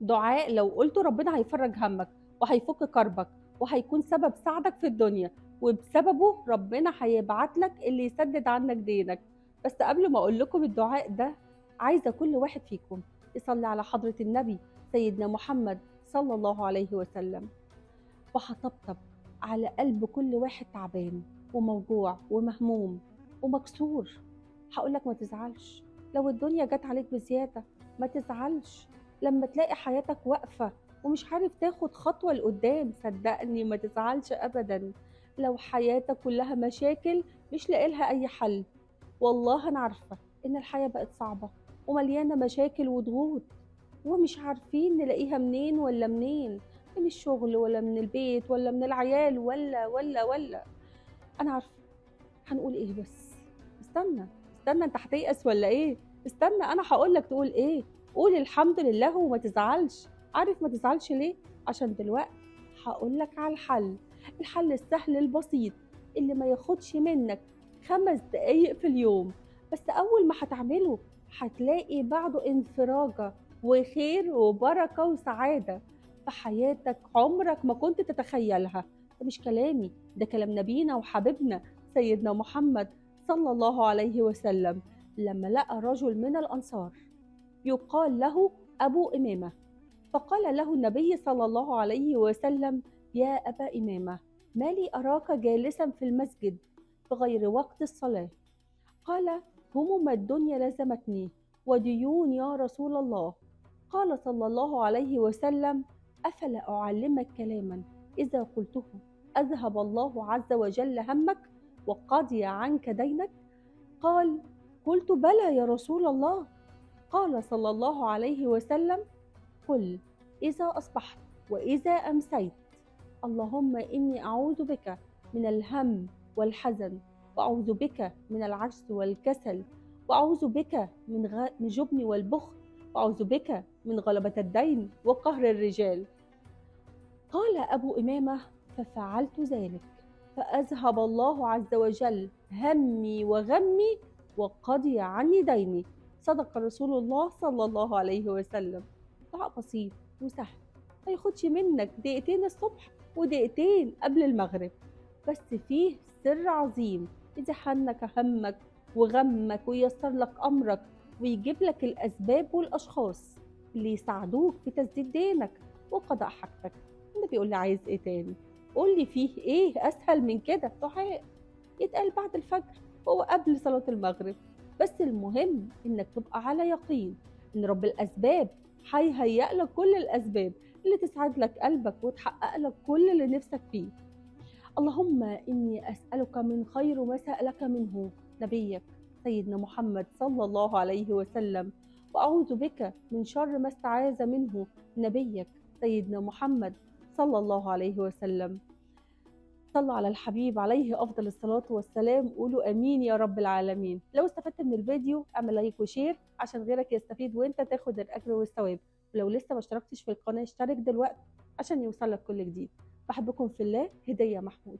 دعاء لو قُلته ربنا هيفرّج هَمّك، وهيفُك كربك، وهيكون سبب سعدك في الدنيا، وبسببه ربنا هيبعت لك اللي يسدد عنك دينك. بس قبل ما أقول لكم الدعاء ده، عايزة كل واحد فيكم يصلّي على حضرة النبي سيدنا محمد صلى الله عليه وسلم، وهاطبطب على قلب كل واحد تعبان وموجوع ومهموم ومكسور. هاقول لك ما تزعلش، لو الدنيا جات عليك بزيادة ما تزعلش، لمّا تلاقي حياتك واقفة ومش عارف تاخد خطوة لقدّام صدّقني ما تزعلش أبدًا، لو حياتك كلّها مشاكل مش لاقي لها أي حل، والله أنا عارفة إن الحياة بقت صعبة ومليانة مشاكل وضغوط، ومش عارفين نلاقيها منين والّا منين، من الشغل والّا من البيت والّا من العيال والّا. أنا عارفة، هنقول إيه بس؟ استنى، استنى أنت هتيأس والّا إيه؟ استنى أنا هاقول لك تقول إيه، قُل الحمد لله وما تزعلش، عارف ما تزعلش ليه؟ عشان دلوقتي هاقول لك على الحل، الحل السهل البسيط اللي ما ياخدش منك 5 دقايق في اليوم، بس أول ما هتعمله هتلاقي بعده انفراجة وخير وبركة وسعادة في حياتك عمرك ما كنت تتخيلها. ده مش كلامي، ده كلام نبينا وحبيبنا سيدنا محمد صلى الله عليه وسلم لما لقى رجل من الأنصار يقال له أبو إمامة، فقال له النبي صلى الله عليه وسلم: يا أبا إمامة، ما لي أراك جالسا في المسجد بغير وقت الصلاة؟ قال: هموم الدنيا لزمتني وديون يا رسول الله. قال صلى الله عليه وسلم: أفلا أعلمك كلاما إذا قلته أذهب الله عز وجل همك وقضي عنك دينك؟ قال: قلت بلى يا رسول الله. قال صلى الله عليه وسلم: قل إذا أصبحت وإذا أمسيت اللهم إني أعوذ بك من الهم والحزن، وأعوذ بك من العجز والكسل، وأعوذ بك من جبن والبخل، وأعوذ بك من غلبة الدين وقهر الرجال. قال أبو إمامة: ففعلت ذلك فأذهب الله عز وجل همي وغمي وقضي عني ديني. صدق رسول الله صلى الله عليه وسلم. دعاء بسيط وسهل، ما ياخدش منك دقيقتين الصبح ودقيقتين قبل المغرب، بس فيه سر عظيم يزحلك همك وغمك وييسر لك أمرك ويجيب لك الأسباب والأشخاص اللي يساعدوك في تسديد دينك وقضاء حاجتك. النبي بيقول لي عايز إيه تاني؟ قُل لي فيه إيه أسهل من كده؟ دعاء يتقال بعد الفجر وقبل صلاة المغرب، بس المهم إنك تبقى على يقين إن رب الأسباب هيهيأ لك كل الأسباب اللي تسعد لك قلبك وتحقق لك كل اللي نفسك فيه. اللهم إني أسألك من خير ما سألك منه نبيك سيدنا محمد صلى الله عليه وسلم، وأعوذ بك من شر ما استعاذ منه نبيك سيدنا محمد صلى الله عليه وسلم. صلوا على الحبيب عليه أفضل الصلاة والسلام، قولوا آمين يا رب العالمين. لو استفدت من الفيديو اعمل لايك وشير عشان غيرك يستفيد وانت تاخد الأجر والثواب، ولو لسه ما اشتركتش في القناة اشترك دلوقتي عشان يوصلك كل جديد. بحبكم في الله، هدية محمود.